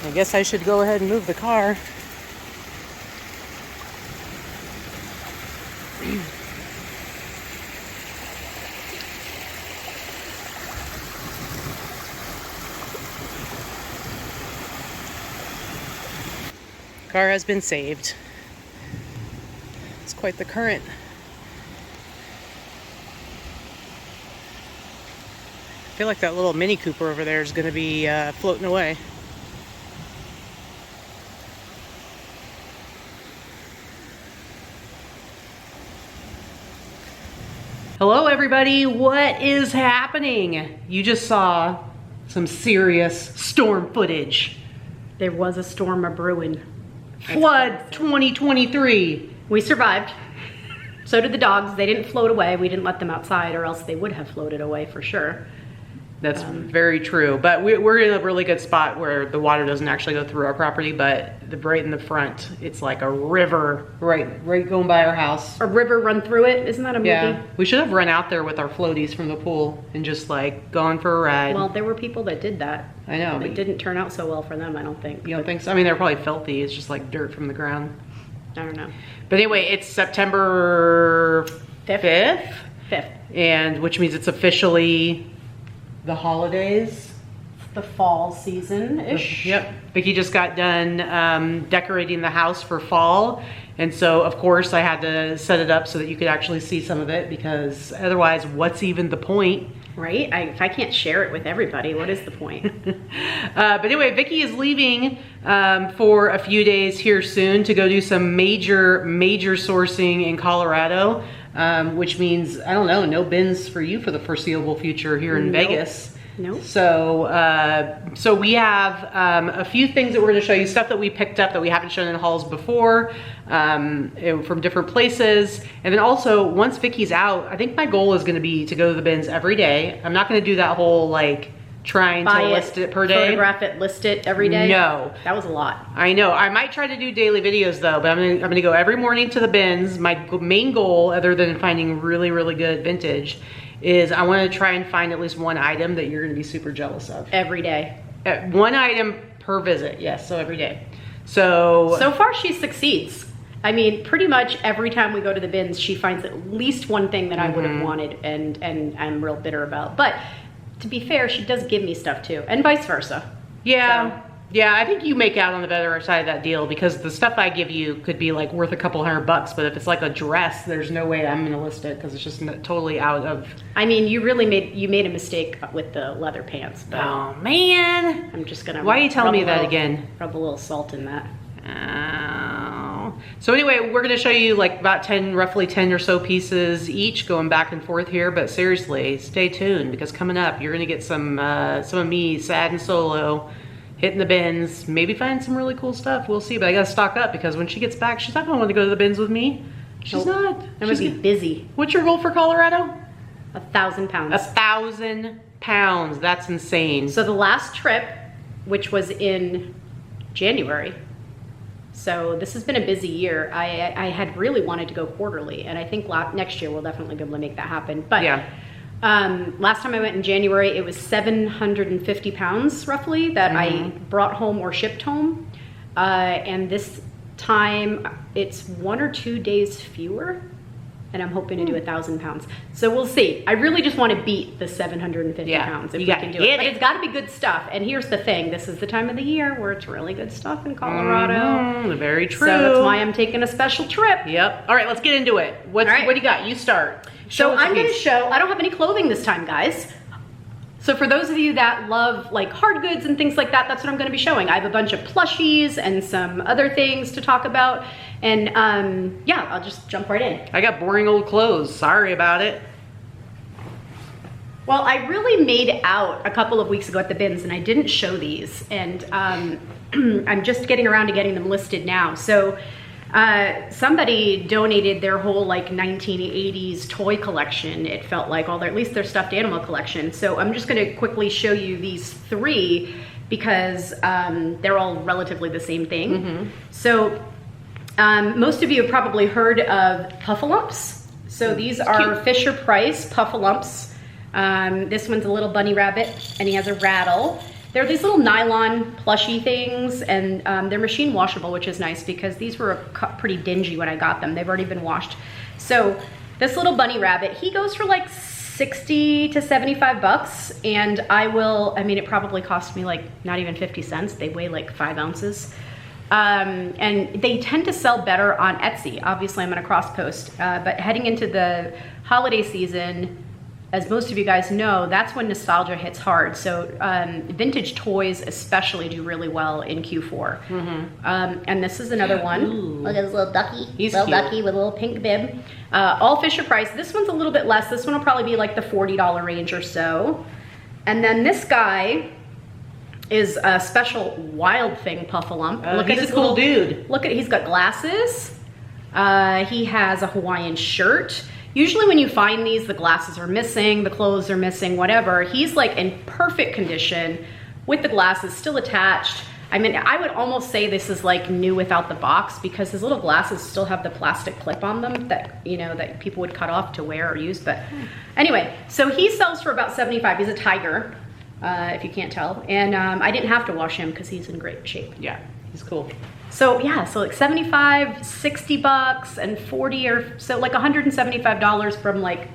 I guess I should go ahead and move the car. Car has been saved. It's quite the current. I feel like that little Mini Cooper over there is going to be floating away. Hello everybody, what is happening? You just saw some serious storm footage. There was a storm a-brewing. Flood 2023. We survived. So did the dogs. They didn't float away. We didn't let them outside or else they would have floated away for sure. That's very true. But we're in a really good spot where the water doesn't actually go through our property, but right in the front, it's like a river right going by our house. A river run through it? Isn't that a movie? Yeah. We should have run out there with our floaties from the pool and just like gone for a ride. Well, there were people that did that. I know. It didn't turn out so well for them, I don't think. You don't think so? I mean, they're probably filthy. It's just like dirt from the ground. I don't know. But anyway, it's September 5th. 5th. And which means it's officially the holidays. The fall season-ish. Yep. Vicki just got done decorating the house for fall. And so, of course, I had to set it up so that you could actually see some of it because otherwise, what's even the point? Right? If I can't share it with everybody, what is the point? But anyway, Vicki is leaving for a few days here soon to go do some major sourcing in Colorado, which means, I don't know, no bins for you for the foreseeable future here in Vegas. Nope. So we have a few things that we're going to show you, stuff that we picked up that we haven't shown in hauls before from different places. And then also, once Vicki's out, I think my goal is going to be to go to the bins every day. I'm not going to do that whole like trying to list it per day. Photograph it, list it every day? No. That was a lot. I know. I might try to do daily videos though, but I'm gonna go every morning to the bins. My main goal, other than finding really, really good vintage, is I want to try and find at least one item that you're going to be super jealous of. Every day. One item per visit, yes, so every day. So far she succeeds. I mean, pretty much every time we go to the bins, she finds at least one thing that I would have wanted and I'm real bitter about. But to be fair, she does give me stuff too, and vice versa. Yeah. So. Yeah, I think you make out on the better side of that deal because the stuff I give you could be like worth a couple $100, but if it's like a dress, there's no way I'm gonna list it because it's just totally out of. I mean, you really made a mistake with the leather pants. But oh man! I'm just gonna. Why are you telling me that again? Rub a little salt in that. Oh. So anyway, we're gonna show you like about roughly 10 or so pieces each, going back and forth here. But seriously, stay tuned because coming up, you're gonna get some of me, sad and solo, hitting the bins, maybe find some really cool stuff. We'll see, but I gotta stock up because when she gets back, she's not gonna want to go to the bins with me. She's not. I'm gonna be busy. What's your goal for Colorado? 1,000 pounds. 1,000 pounds. That's insane. So the last trip, which was in January, so this has been a busy year. I had really wanted to go quarterly, and I think next year we'll definitely be able to make that happen. But yeah. Last time I went in January, it was 750 pounds roughly that I brought home or shipped home. And this time it's 1 or 2 days fewer, and I'm hoping to do 1,000 pounds. So we'll see. I really just want to beat the 750 pounds if we can do it. But it's got to be good stuff. And here's the thing. This is the time of the year where it's really good stuff in Colorado. Very true. So that's why I'm taking a special trip. Yep. All right, let's get into it. What do you got? You start. So I'm going to show, I don't have any clothing this time, guys. So for those of you that love like hard goods and things like that, that's what I'm going to be showing. I have a bunch of plushies and some other things to talk about. And yeah, I'll just jump right in. I got boring old clothes. Sorry about it. Well, I really made out a couple of weeks ago at the bins and I didn't show these. And I'm just getting around to getting them listed now. So somebody donated their whole like 1980s toy collection. It felt like at least their stuffed animal collection. So I'm just going to quickly show you these 3 because they're all relatively the same thing. So most of you have probably heard of Puffalumps. So these are Fisher-Price Puffalumps. This one's a little bunny rabbit and he has a rattle. They're these little nylon plushy things, and they're machine washable, which is nice because these were pretty dingy when I got them. They've already been washed. So this little bunny rabbit, he goes for like 60 to 75 bucks, and I mean, it probably cost me like not even 50 cents. They weigh like 5 ounces. And they tend to sell better on Etsy. Obviously, I'm gonna cross post, but heading into the holiday season, as most of you guys know, that's when nostalgia hits hard. So vintage toys especially do really well in Q4. And this is another one. Ooh. Look at this little ducky. He's little cute. ducky with a little pink bib. All Fisher Price. This one's a little bit less. This one will probably be like the $40 range or so. And then this guy is a special Wild Thing Puffalump. Look he's at his a cool little dude. Look at, he's got glasses. He has a Hawaiian shirt. Usually when you find these, the glasses are missing, the clothes are missing, whatever. He's like in perfect condition with the glasses still attached. I mean, I would almost say this is like new without the box because his little glasses still have the plastic clip on them that, you know, that people would cut off to wear or use. But anyway, so he sells for about 75. He's a tiger, if you can't tell. And I didn't have to wash him because he's in great shape. Yeah, he's cool. So yeah, so like 75, 60 bucks and 40 or so, like $175 from like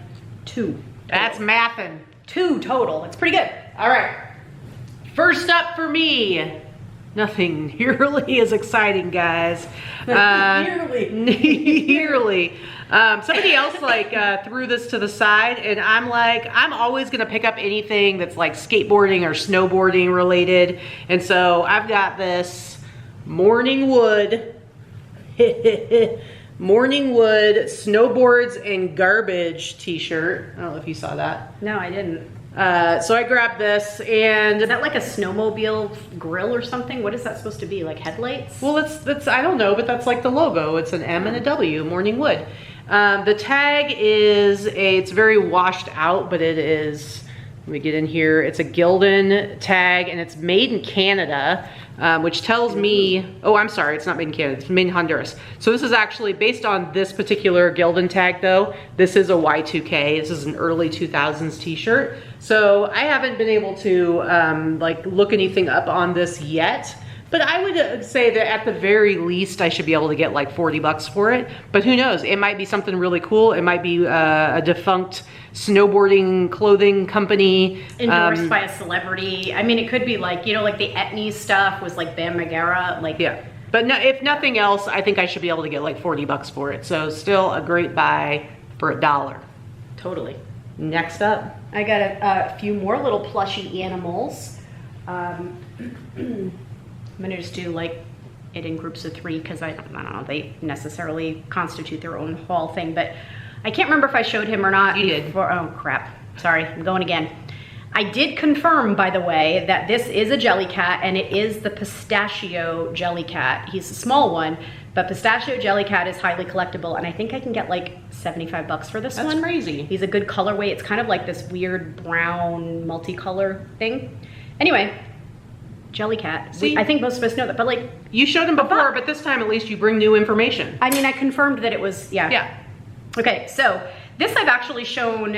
2. That's mathin'. 2 total. It's pretty good. All right. First up for me. Nothing nearly as exciting, guys. Nearly. Somebody else like threw this to the side, and I'm like, I'm always gonna pick up anything that's like skateboarding or snowboarding related. And so I've got this Morning Wood snowboards and garbage t-shirt. I don't know if you saw that. No, I didn't. So I grabbed this, and Is that like a snowmobile grill or something? What is that supposed to be? Like headlights? well, that's I don't know, but that's like the logo. It's an M and a W, Morning Wood. The tag it's very washed out, but it is, let me get in here. It's a Gildan tag, and it's made in Canada, which tells me, oh, I'm sorry, it's not made in Canada, it's made in Honduras. So this is actually based on this particular Gildan tag though. This is a Y2K, this is an early 2000s t-shirt. So I haven't been able to like look anything up on this yet, but I would say that at the very least I should be able to get like 40 bucks for it. But who knows, it might be something really cool. It might be a defunct snowboarding clothing company. Endorsed by a celebrity. I mean, it could be like, you know, like the Etnies stuff was like Bam Margera. Like, yeah. But no, if nothing else, I think I should be able to get like 40 bucks for it. So still a great buy for $1. Totally. Next up. I got a few more little plushy animals. I'm gonna just do like it in groups of 3 because I don't know, they necessarily constitute their own haul thing, but I can't remember if I showed him or not. You did. Oh crap, sorry, I'm going again. I did confirm, by the way, that this is a Jellycat, and it is the Pistachio Jellycat. He's a small one, but Pistachio Jellycat is highly collectible, and I think I can get like 75 bucks for this one. That's crazy. He's a good colorway. It's kind of like this weird brown multicolor thing. Anyway, Jellycat. See? I think most of us know that, but like, You showed him before, but this time at least you bring new information. I mean, I confirmed that it was, yeah. Yeah. Okay, so this I've actually shown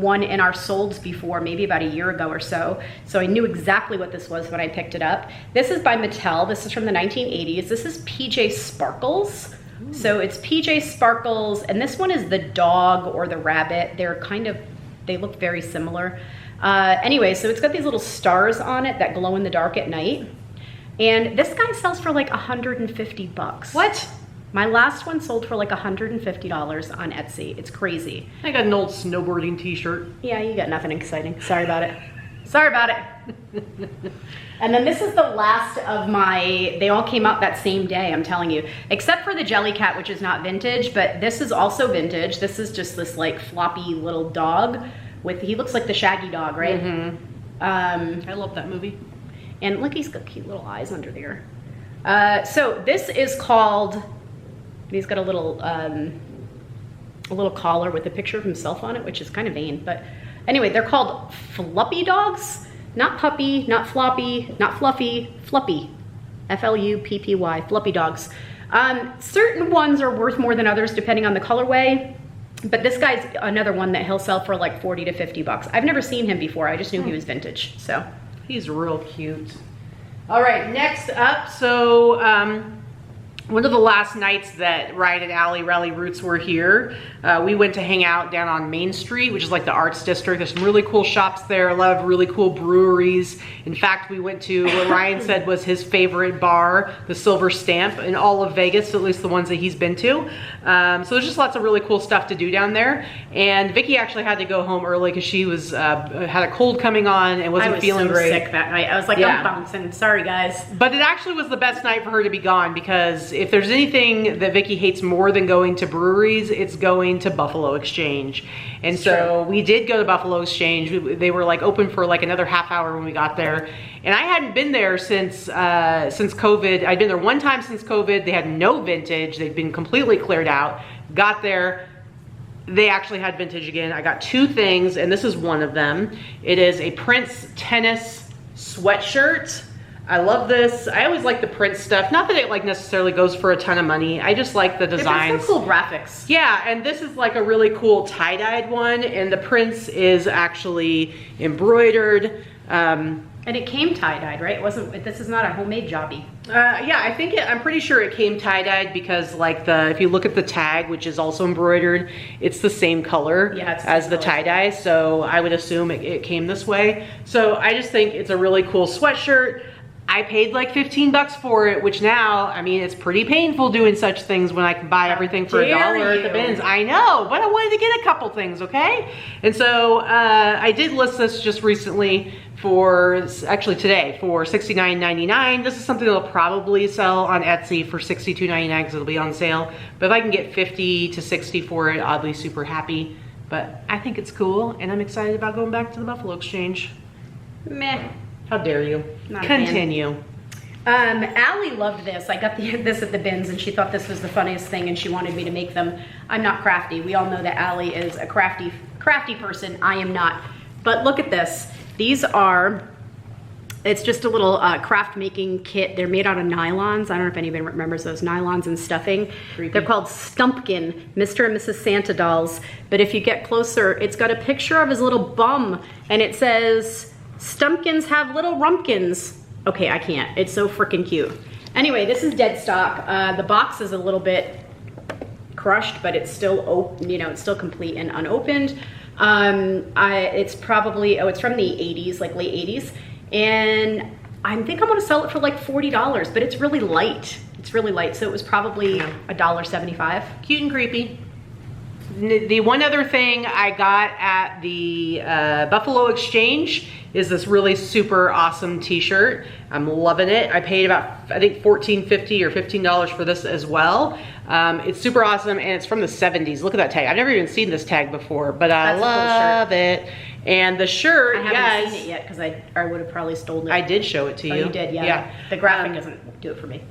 one in our solds before, maybe about a year ago or so. So I knew exactly what this was when I picked it up. This is by Mattel. This is from the 1980s. This is PJ Sparkles. Ooh. So it's PJ Sparkles, and this one is the dog or the rabbit. They're kind of, they look very similar. Anyway, so it's got these little stars on it that glow in the dark at night. And this guy sells for like 150 bucks. What? My last one sold for like $150 on Etsy. It's crazy. I got an old snowboarding t-shirt. Yeah, you got nothing exciting. Sorry about it. Sorry about it. And then this is the last of my, they all came out that same day, I'm telling you. Except for the Jellycat, which is not vintage, but this is also vintage. This is just this like floppy little dog with, he looks like the Shaggy dog, right? Mm-hmm. I love that movie. And look, he's got cute little eyes under there. So this is called, he's got a little collar with a picture of himself on it, which is kind of vain. But anyway, they're called Floppy dogs. Not puppy, not floppy, not fluffy, Fluppy. F-L-U-P-P-Y, Fluppy dogs. Certain ones are worth more than others depending on the colorway. But this guy's another one that he'll sell for like 40 to 50 bucks. I've never seen him before. I just knew he was vintage, so. He's real cute. All right, next up, so one of the last nights that Ryan and Allie Rally Roots were here, we went to hang out down on Main Street, which is like the arts district. There's some really cool shops there, a lot of really cool breweries. In fact, we went to what Ryan said was his favorite bar, the Silver Stamp, in all of Vegas, at least the ones that he's been to. So there's just lots of really cool stuff to do down there. And Vicky actually had to go home early because she was had a cold coming on and wasn't feeling great. I was so sick that night. I was like, I'm bouncing. Sorry, guys. But it actually was the best night for her to be gone, because if there's anything that Vicky hates more than going to breweries, it's going to Buffalo Exchange. And so we did go to Buffalo Exchange. They were like open for like another half hour when we got there. And I hadn't been there since COVID. I'd been there one time since COVID. They had no vintage. They'd been completely cleared out. Got there. They actually had vintage again. I got two things, and this is one of them. It is a Prince tennis sweatshirt. I love this. I always like the Prince stuff. Not that it like necessarily goes for a ton of money. I just like the designs. It's so cool graphics. Yeah, and this is like a really cool tie-dyed one, and the Prince is actually embroidered. And it came tie-dyed, right? It wasn't. This is not a homemade jobby. Yeah, I think I'm pretty sure it came tie-dyed, because like if you look at the tag, which is also embroidered, it's the same color as the tie-dye. So I would assume it came this way. So I just think it's a really cool sweatshirt. I paid like 15 bucks for it, which now, I mean, it's pretty painful doing such things when I can buy everything for $1 at the bins. I know, but I wanted to get a couple things, okay? And so I did list this just recently for, actually today, for $69.99. This is something that'll probably sell on Etsy for $62.99 because it'll be on sale. But if I can get 50 to 60 for it, I'll be super happy. But I think it's cool, and I'm excited about going back to the Buffalo Exchange. Meh. How dare you? Continue. Allie loved this. I got this at the bins, and she thought this was the funniest thing, and she wanted me to make them. I'm not crafty. We all know that Allie is a crafty person. I am not. But look at this. These are, it's just a little craft making kit. They're made out of nylons. I don't know if anybody remembers those nylons and stuffing. Creepy. They're called Stumpkin, Mr. and Mrs. Santa dolls. But if you get closer, it's got a picture of his little bum, and it says, Stumpkins have little rumpkins. Okay, I can't. It's so freaking cute. Anyway, this is dead stock. The box is a little bit crushed, but it's still open, you know, it's still complete and unopened. It's probably, it's from the 80s, like late 80s. And I think I'm gonna sell it for like $40, but it's really light. It's really light, so it was probably $1.75. Cute and creepy. The one other thing I got at the Buffalo Exchange is this really super awesome t-shirt. I'm loving it. I paid about, I think $14.50 or $15 for this as well. It's super awesome, and it's from the 70s. Look at that tag. I've never even seen this tag before, but I love it. And the shirt, I haven't seen it yet because I would have probably stolen it. I did show it to you. Oh, you did, yeah. The graphic doesn't do it for me.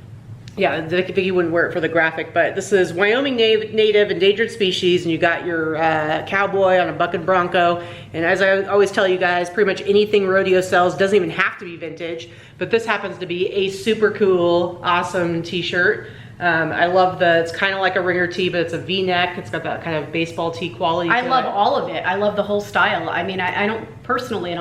Yeah, Vicky wouldn't wear it for the graphic, but this is Wyoming native endangered species, and you got your cowboy on a bucking bronco. And as I always tell you guys, pretty much anything rodeo sells doesn't even have to be vintage, but this happens to be a super cool, awesome t-shirt. I love it's kind of like a ringer tee, but it's a V-neck. It's got that kind of baseball tee quality to it. I love all of it. I love the whole style. I mean, I don't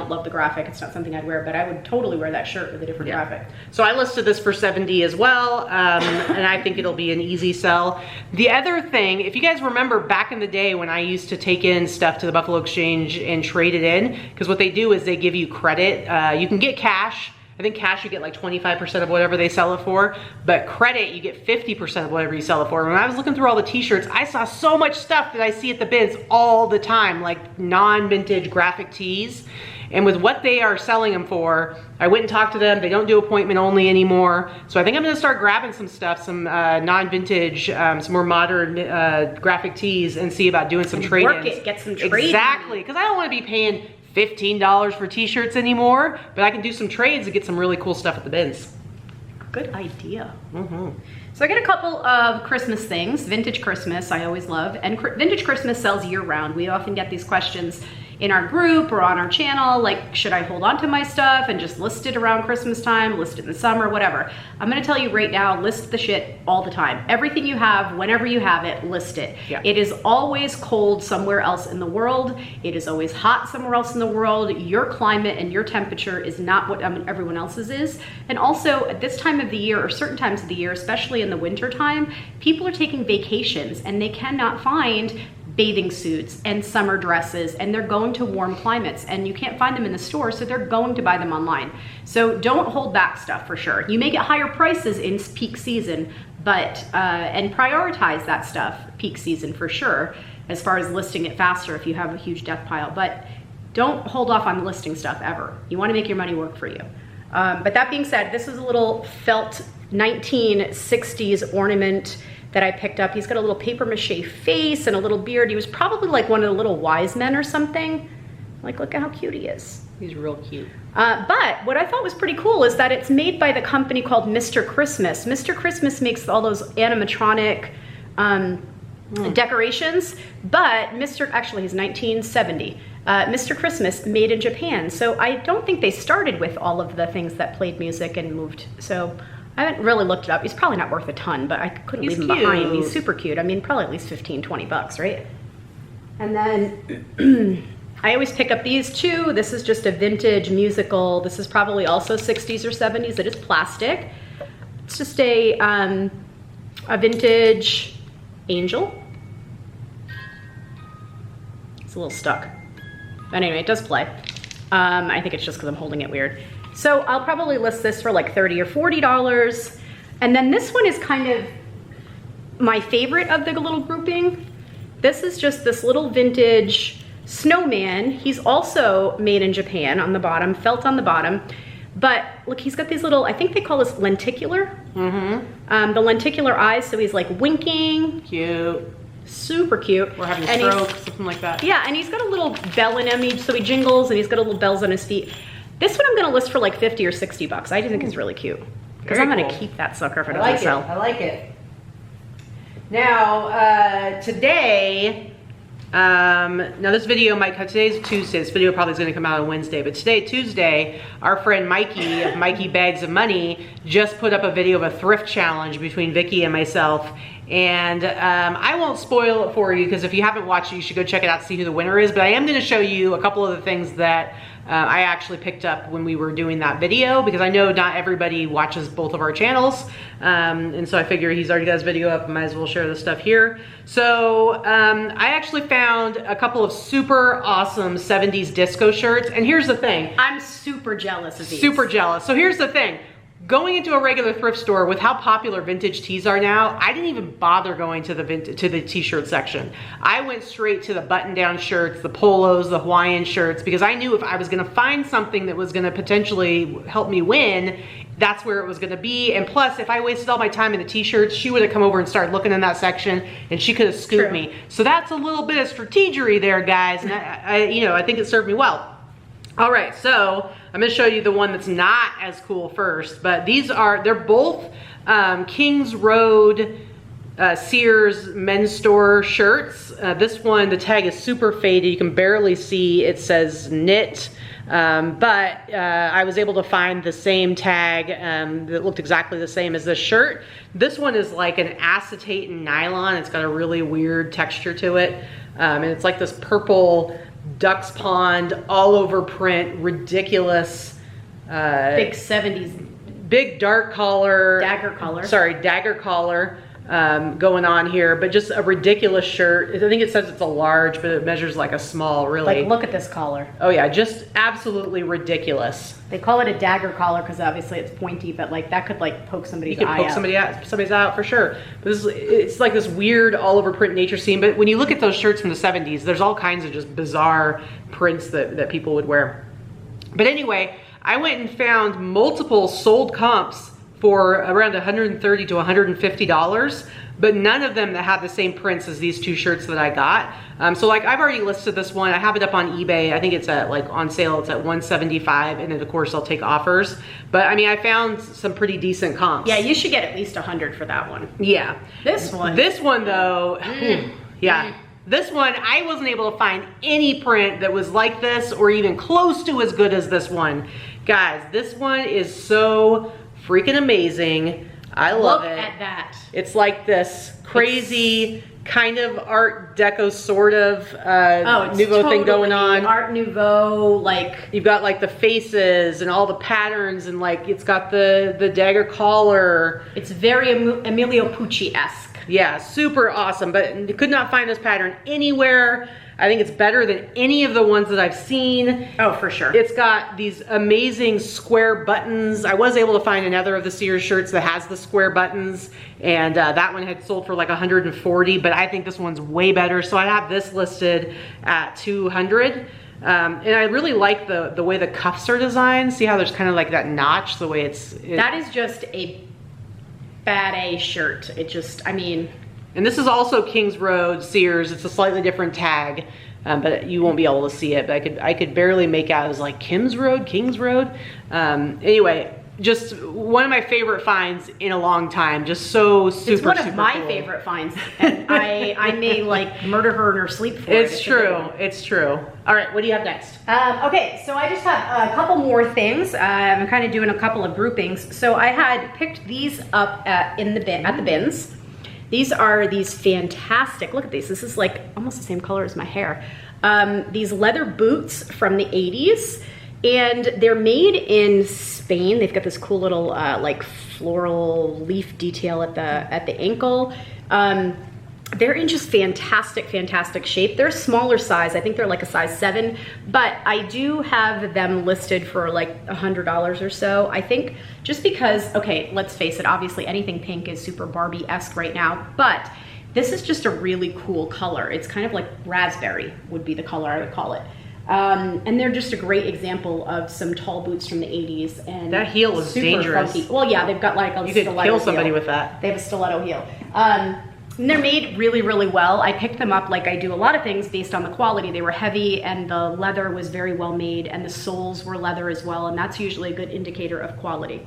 love the graphic. It's not something I'd wear, but I would totally wear that shirt with a different graphic. So I listed this for $70 as well, and I think it'll be an easy sell. The other thing, if you guys remember back in the day when I used to take in stuff to the Buffalo Exchange and trade it in, because what they do is they give you credit. You can get cash. I think cash you get like 25% of whatever they sell it for, but credit you get 50% of whatever you sell it for. When I was looking through all the t-shirts, I saw so much stuff that I see at the bins all the time, like non-vintage graphic tees. And with what they are selling them for, I went and talked to them. They don't do appointment only anymore. So I think I'm gonna start grabbing some stuff, some non-vintage, some more modern graphic tees, and see about doing some trade-ins. Get some trade-ins. Exactly, because I don't wanna be paying $15 for t-shirts anymore, but I can do some trades and get some really cool stuff at the bins. Good idea. So I get a couple of Christmas things. Vintage Christmas, I always love. And Vintage Christmas sells year round. We often get these questions in our group or on our channel, like, should I hold on to my stuff and just list it around Christmas time, list it in the summer, whatever. I'm gonna tell you right now, list the shit all the time. Everything you have, whenever you have it, list it. Yeah. It is always cold somewhere else in the world. It is always hot somewhere else in the world. Your climate and your temperature is not what everyone else's is. And also at this time of the year, or certain times of the year, especially in the winter time, people are taking vacations and they cannot find bathing suits and summer dresses, and they're going to warm climates and you can't find them in the store, so they're going to buy them online. So don't hold back stuff for sure. You may get higher prices in peak season, but and prioritize that stuff peak season for sure, as far as listing it faster if you have a huge death pile. But don't hold off on listing stuff ever. You want to make your money work for you. But that being said, this is a little felt 1960s ornament that I picked up. He's got a little paper mache face and a little beard. He was probably like one of the little wise men or something. Like, look at how cute he is. He's real cute. But what I thought was pretty cool is that it's made by the company called Mr. Christmas. Mr. Christmas makes all those animatronic decorations, but actually he's 1970. Mr. Christmas made in Japan. So I don't think they started with all of the things that played music and moved. So I haven't really looked it up. He's probably not worth a ton, but I couldn't leave him behind. He's super cute. I mean, probably at least 15, 20 bucks, right? And then I always pick up these two. This is just a vintage musical. This is probably also 60s or 70s. It is plastic. It's just a vintage angel. It's a little stuck. But anyway, it does play. I think it's just because I'm holding it weird. So I'll probably list this for like $30 or $40. And then this one is kind of my favorite of the little grouping. This is just this little vintage snowman. He's also made in Japan on the bottom, felt on the bottom. But look, he's got these little, I think they call this lenticular. The lenticular eyes, so he's like winking. Cute. Super cute. Or having a stroke, something like that. Yeah, and he's got a little bell in him, so he jingles, and he's got little bells on his feet. This one I'm gonna list for like 50 or 60 bucks. I do think it's really cute. Because I'm gonna keep that sucker if it doesn't sell. I like it. Now, today, now this video might come, today's Tuesday, this video probably is gonna come out on Wednesday, but today, Tuesday, our friend Mikey of Mikey Bags of Money just put up a video of a thrift challenge between Vicky and myself. And I won't spoil it for you because if you haven't watched it, you should go check it out to see who the winner is. But I am going to show you a couple of the things that I actually picked up when we were doing that video, because I know not everybody watches both of our channels. And so I figure he's already got his video up, I might as well share this stuff here. So I actually found a couple of super awesome 70s disco shirts. And here's the thing. I'm super jealous of these. Super jealous. So here's the thing. Going into a regular thrift store with how popular vintage tees are now, I didn't even bother going to the t-shirt section. I went straight to the button-down shirts, the polos, the Hawaiian shirts, because I knew if I was gonna find something that was gonna potentially help me win, that's where it was gonna be. And plus, if I wasted all my time in the t-shirts, she would have come over and started looking in that section and she could have scooped me. So that's a little bit of strategery there, guys. And I think it served me well. All right, so I'm gonna show you the one that's not as cool first, but they're both Kings Road Sears men's store shirts. This one, the tag is super faded. You can barely see, it says knit, but I was able to find the same tag that looked exactly the same as this shirt. This one is like an acetate and nylon. It's got a really weird texture to it. And it's like this purple Duck's Pond all over print, ridiculous. Big 70s. Big dark collar. Dagger collar. Sorry, dagger collar going on here, but just a ridiculous shirt. I think it says it's a large, but it measures like a small, really. Like, look at this collar. Oh yeah, just absolutely ridiculous. They call it a dagger collar because obviously it's pointy, but like that could like poke somebody's eye out. You could poke somebody's eye out for sure. But it's like this weird all over print nature scene, but when you look at those shirts from the 70s, there's all kinds of just bizarre prints that people would wear. But anyway, I went and found multiple sold comps for around $130 to $150, but none of them that have the same prints as these two shirts that I got. So like I've already listed this one. I have it up on eBay. I think it's at like on sale, it's at $175, and then of course I'll take offers. But I mean, I found some pretty decent comps. Yeah, you should get at least 100 for that one. Yeah. This one though, yeah. This one, I wasn't able to find any print that was like this or even close to as good as this one. Guys, this one is so freaking amazing. I love it. Look at that. It's like this crazy kind of Art Deco sort of Nouveau thing going on. Art Nouveau, like. You've got like the faces and all the patterns, and like it's got the dagger collar. It's very Emilio Pucci-esque. Yeah, super awesome, but could not find this pattern anywhere. I think it's better than any of the ones that I've seen. Oh, for sure. It's got these amazing square buttons. I was able to find another of the Sears shirts that has the square buttons, and that one had sold for like 140, but I think this one's way better. So I have this listed at 200. And I really like the way the cuffs are designed. See how there's kind of like that notch, the way that is just a bad A shirt. It just, I mean. And this is also Kings Road Sears. It's a slightly different tag, but you won't be able to see it. But I could barely make out. It was like Kings Road. Anyway, just one of my favorite finds in a long time. Just so super. It's one of my cool. favorite finds, and I may like murder her in her sleep for it. It's true. It's true. All right, what do you have next? Okay, so I just have a couple more things. I'm kind of doing a couple of groupings. So I had picked these up at the bins. These are these fantastic, look at these. This is like almost the same color as my hair. These leather boots from the 80s, and they're made in Spain. They've got this cool little like floral leaf detail at the ankle. They're in just fantastic shape. They're a smaller size. I think they're like a size 7, but I do have them listed for like $100 or so. I think just because, okay, let's face it, obviously anything pink is super Barbie-esque right now, but this is just a really cool color. It's kind of like raspberry would be the color I would call it. And they're just a great example of some tall boots from the 80s. And that heel is dangerous. Funky. Well, yeah, they've got like a you could kill somebody heel. With that. They have a stiletto heel. And they're made really well. I picked them up like I do a lot of things based on the quality. They were heavy, and the leather was very well made, and the soles were leather as well, and that's usually a good indicator of quality.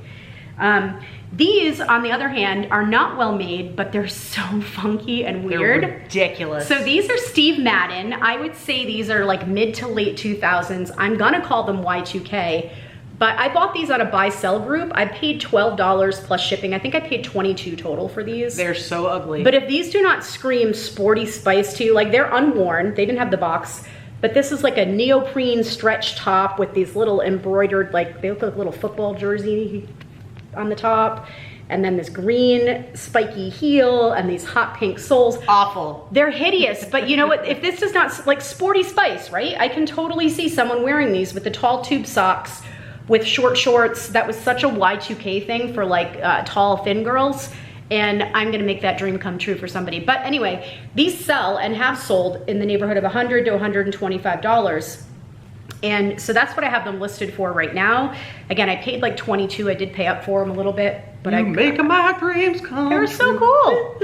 These, on the other hand, are not well made, but they're so funky and weird. They're ridiculous. So these are Steve Madden. I would say these are like mid to late 2000s. I'm gonna call them Y2K. But I bought these on a buy-sell group. I paid $12 plus shipping. I think I paid $22 total for these. They're so ugly. But if these do not scream sporty spice to you, like they're unworn, they didn't have the box, but this is like a neoprene stretch top with these little embroidered, like they look like a little football jersey on the top. And then this green spiky heel and these hot pink soles. Awful. They're hideous, but you know what? If this is not like sporty spice, right? I can totally see someone wearing these with the tall tube socks, with short shorts. That was such a Y2K thing for like tall, thin girls. And I'm gonna make that dream come true for somebody. But anyway, these sell and have sold in the neighborhood of $100 to $125. And so that's what I have them listed for right now. Again, I paid like $22. I did pay up for them a little bit, but you make my dreams come They were so cool.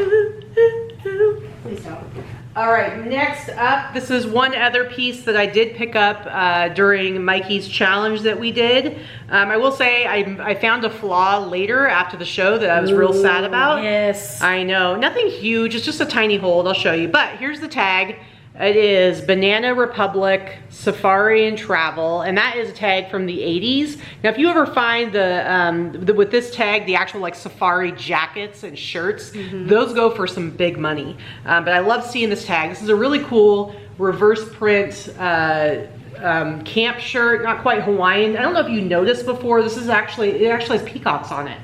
Please don't. All right, next up, this is one other piece that I did pick up during Mikey's challenge that we did. I will say I found a flaw later after the show that I was real sad about. Yes. I know, nothing huge, it's just a tiny hole, I'll show you. But here's the tag. It is Banana Republic Safari and Travel, and that is a tag from the 80s. Now, if you ever find with this tag, the actual like safari jackets and shirts, those go for some big money. But I love seeing this tag. This is a really cool reverse print camp shirt, not quite Hawaiian. I don't know if you noticed before, it actually has peacocks on it.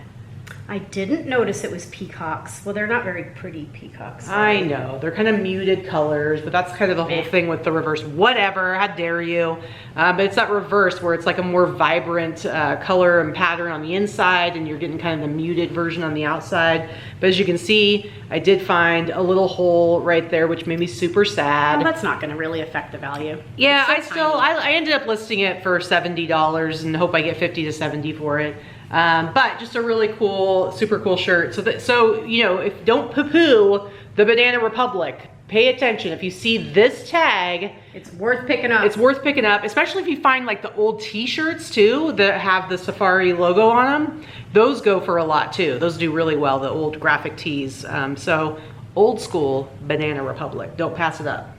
I didn't notice it was peacocks. Well, they're not very pretty peacocks. I know, they're kind of muted colors, but that's kind of the whole thing with the reverse. Whatever, how dare you. But it's that reverse where it's like a more vibrant color and pattern on the inside, and you're getting kind of the muted version on the outside. But as you can see, I did find a little hole right there, which made me super sad. Well, that's not gonna really affect the value. Yeah, I ended up listing it for $70 and hope I get 50 to 70 for it. But just a really cool, super cool shirt. So you know, if don't poo-poo the Banana Republic. Pay attention. If you see this tag, it's worth picking up. It's worth picking up, especially if you find like the old t-shirts too that have the Safari logo on them. Those go for a lot too. Those do really well, the old graphic tees. So old school Banana Republic. Don't pass it up.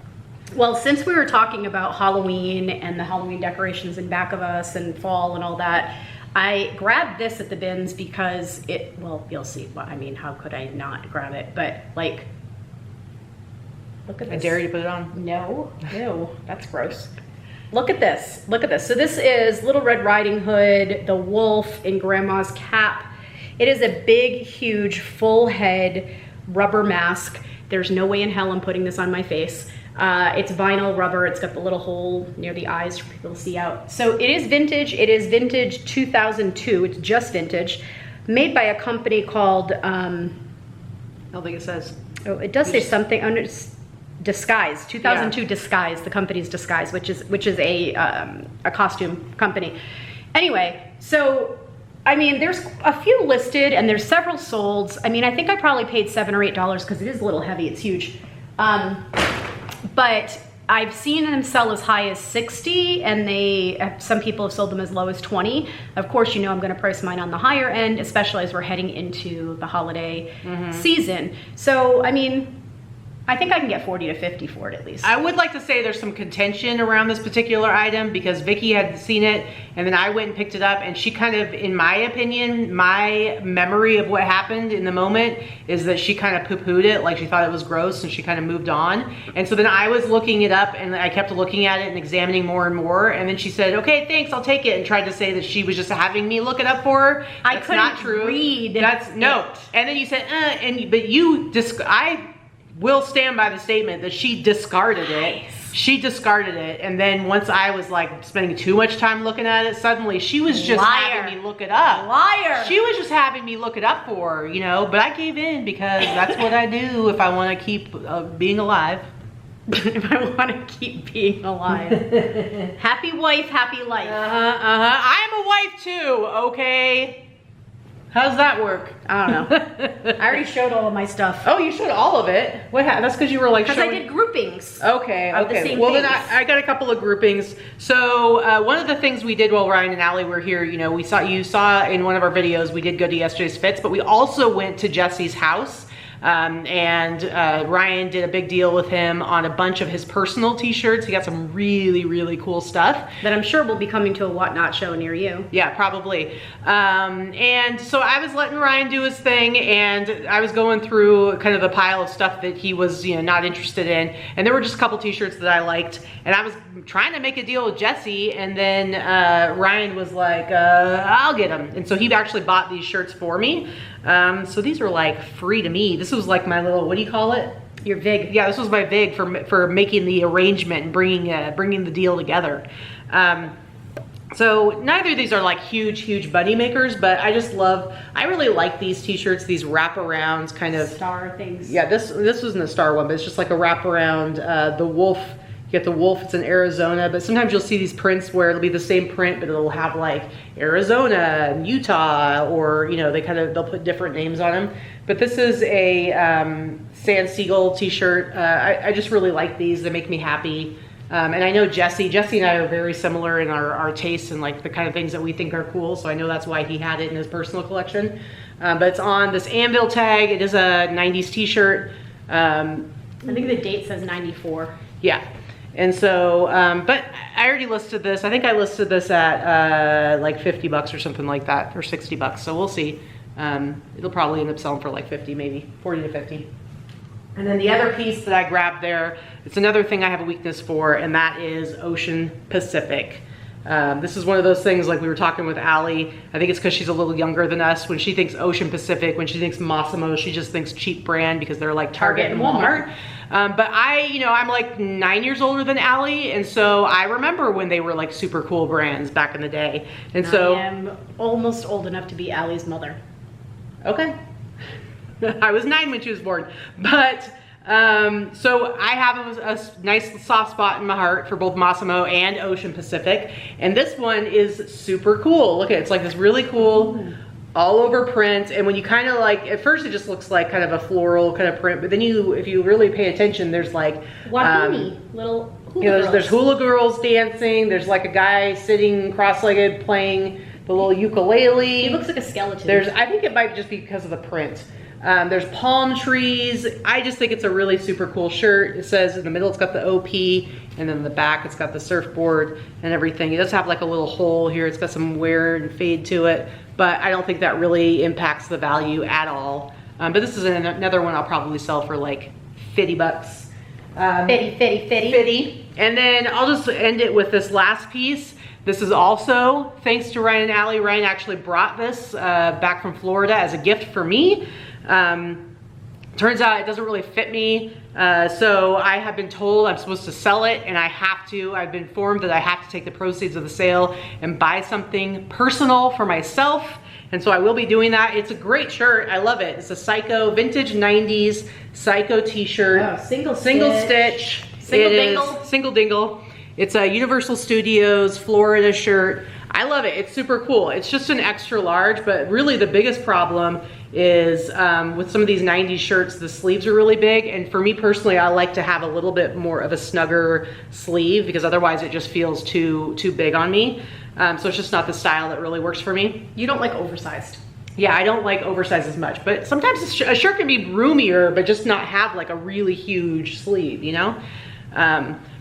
Well, since we were talking about Halloween and the Halloween decorations in back of us and fall and all that, I grabbed this at the bins because well, you'll see. I mean, how could I not grab it? But like, look at this. I dare you to put it on. No, ew, that's gross. Look at this, look at this. So this is Little Red Riding Hood, the wolf in Grandma's cap. It is a big, huge, full head rubber mask. There's no way in hell I'm putting this on my face. It's vinyl rubber. It's got the little hole near the eyes for people to see out. So it is vintage. It is vintage 2002. It's just vintage. Made by a company called, I don't think it says. Oh, it does say something under Disguise. 2002 Disguise. The company's Disguise, which is a costume company. Anyway, so I mean, there's a few listed and there's several sold. I mean, I think I probably paid $7 or $8 because it is a little heavy. It's huge. But I've seen them sell as high as 60 and some people have sold them as low as 20. Of course, you know I'm gonna price mine on the higher end, especially as we're heading into the holiday season. So, I mean, I think I can get 40 to 50 for it at least. I would like to say there's some contention around this particular item because Vicky had seen it and then I went and picked it up and she kind of, in my opinion, my memory of what happened in the moment is that she kind of poo-pooed it, like she thought it was gross and she kind of moved on. And so then I was looking it up and I kept looking at it and examining more and more. And then she said, okay, thanks, I'll take it, and tried to say that she was just having me look it up for her. I That's couldn't not true. read. That's no. it. And then you said, but you I will stand by the statement that she discarded it. She discarded it, and then once I was like spending too much time looking at it, suddenly she was just having me look it up. Liar. She was just having me look it up for her, you know, but I gave in because that's what I do if I want to keep being alive. If I want to keep being alive. Happy wife, happy life. I am a wife too, okay? How's that work? I don't know. I already showed all of my stuff. Oh, you showed all of it? What happened? That's because you were like Because I did groupings. Okay, of okay. the same Well, things. then I got a couple of groupings. So one of the things we did while Ryan and Allie were here, you know, you saw in one of our videos, we did go to yesterday's fits, but we also went to Jesse's house. And Ryan did a big deal with him on a bunch of his personal t-shirts. He got some really, really cool stuff that I'm sure will be coming to a Whatnot show near you. Yeah, probably. And so I was letting Ryan do his thing, and I was going through kind of a pile of stuff that he was, you know, not interested in. And there were just a couple t-shirts that I liked, and I was trying to make a deal with Jesse, and then Ryan was like, I'll get them. And so he actually bought these shirts for me. So these are like free to me. This was like my little, what do you call it? Your VIG. Yeah, this was my VIG for making the arrangement and bringing the deal together. So neither of these are like huge bunny makers, but I really like these t-shirts, these wraparounds kind of. Star things. Yeah, this wasn't a star one, but it's just like a wraparound, the wolf. You get the wolf, it's in Arizona, but sometimes you'll see these prints where it'll be the same print, but it'll have like Arizona and Utah, or, you know, they'll put different names on them. But this is a Sand Seagull t-shirt. I just really like these. They make me happy. And I know Jesse and I are very similar in our tastes and like the kind of things that we think are cool. So I know that's why he had it in his personal collection. But it's on this anvil tag. It is a 90s t-shirt. I think the date says 94. Yeah. And so, but I already listed this. I think I listed this at like 50 bucks or something like that, or 60 bucks. So we'll see. It'll probably end up selling for like 50, maybe 40 to 50. And then the other piece that I grabbed there, it's another thing I have a weakness for, and that is Ocean Pacific. This is one of those things, like we were talking with Allie, I think it's because she's a little younger than us. When she thinks Ocean Pacific, when she thinks Massimo, she just thinks cheap brand because they're like Target and Walmart. But I'm like 9 years older than Allie, and so I remember when they were like super cool brands back in the day. And so I am almost old enough to be Allie's mother. Okay. I was 9 when she was born, but So I have a nice soft spot in my heart for both Massimo and Ocean Pacific. And this one is super cool. Look at it, it's like this really cool all over print. And when you kind of like, at first it just looks like kind of a floral kind of print, but then if you really pay attention, there's like little hula girls. There's hula girls dancing. There's like a guy sitting cross-legged playing the little ukulele. He looks like a skeleton. I think it might just be because of the print. There's palm trees. I just think it's a really super cool shirt. It says in the middle it's got the OP, and then in the back it's got the surfboard and everything. It does have like a little hole here. It's got some wear and fade to it, but I don't think that really impacts the value at all. But this is another one I'll probably sell for like 50 bucks. 50. And then I'll just end it with this last piece. This is also thanks to Ryan and Allie. Ryan actually brought this back from Florida as a gift for me. Turns out it doesn't really fit me. So I have been told I'm supposed to sell it, and I have to. I've been informed that I have to take the proceeds of the sale and buy something personal for myself. And so I will be doing that. It's a great shirt. I love it. It's a Psycho, vintage 90s Psycho t-shirt. Oh, single stitch. Single dingle. Single dingle. It's a Universal Studios Florida shirt. I love it. It's super cool. It's just an extra large, but really the biggest problem is with some of these 90s shirts, the sleeves are really big. And for me personally, I like to have a little bit more of a snugger sleeve because otherwise it just feels too big on me. So it's just not the style that really works for me. You don't like oversized. Yeah, I don't like oversized as much, but sometimes a shirt can be roomier, but just not have like a really huge sleeve, you know?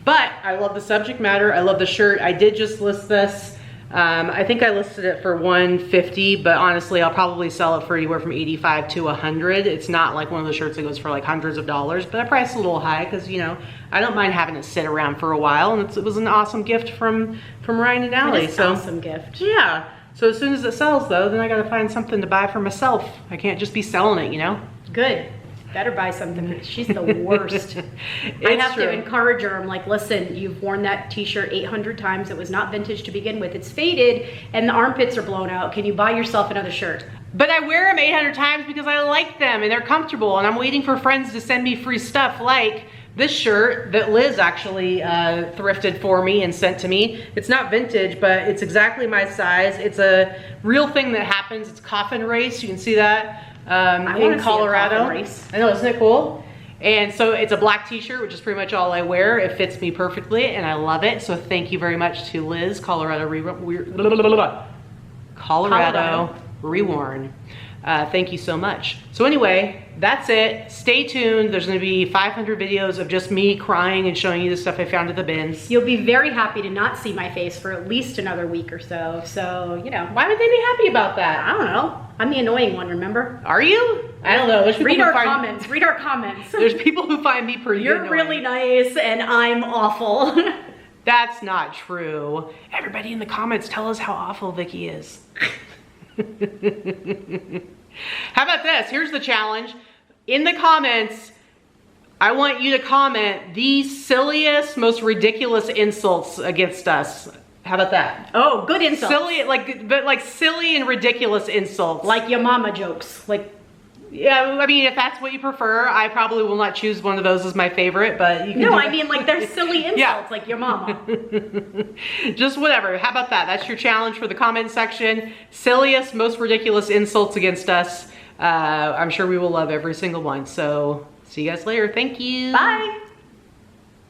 But I love the subject matter. I love the shirt. I did just list this. I think I listed it for $150, but honestly, I'll probably sell it for anywhere from $85 to $100. It's not like one of those shirts that goes for like hundreds of dollars, but I priced a little high because, you know, I don't mind having it sit around for a while, and it was an awesome gift from Ryan and Allie. It's an awesome gift. Yeah. So as soon as it sells, though, then I got to find something to buy for myself. I can't just be selling it, you know? Good. Better buy something. She's the worst. I have to encourage her. I'm like, listen, you've worn that t-shirt 800 times. It was not vintage to begin with. It's faded and the armpits are blown out. Can you buy yourself another shirt? But I wear them 800 times because I like them and they're comfortable, and I'm waiting for friends to send me free stuff like this shirt that Liz actually thrifted for me and sent to me. It's not vintage, but it's exactly my size. It's a real thing that happens. It's coffin race. You can see that. In Colorado. I know, isn't it cool? And so it's a black t-shirt, which is pretty much all I wear. It fits me perfectly and I love it. So thank you very much to Liz, Colorado Reworn. Thank you so much. So anyway, that's it. Stay tuned. There's gonna be 500 videos of just me crying and showing you the stuff I found at the bins. You'll be very happy to not see my face for at least another week or so. So, you know. Why would they be happy about that? I don't know. I'm the annoying one, remember? Are you? I don't know. Read our comments. Read our comments. There's people who find me pretty You're annoying. really nice and I'm awful. That's not true. Everybody in the comments tell us how awful Vikki is. How about this? Here's the challenge. In the comments, I want you to comment the silliest, most ridiculous insults against us. How about that? Oh, good insults. Silly, like silly and ridiculous insults. Like your mama jokes. Like, yeah, I mean, if that's what you prefer, I probably will not choose one of those as my favorite, but you can. No, I mean, like, they're silly insults, yeah. like your mama. Just whatever. How about that? That's your challenge for the comment section. Silliest, most ridiculous insults against us. I'm sure we will love every single one. So, see you guys later. Thank you. Bye.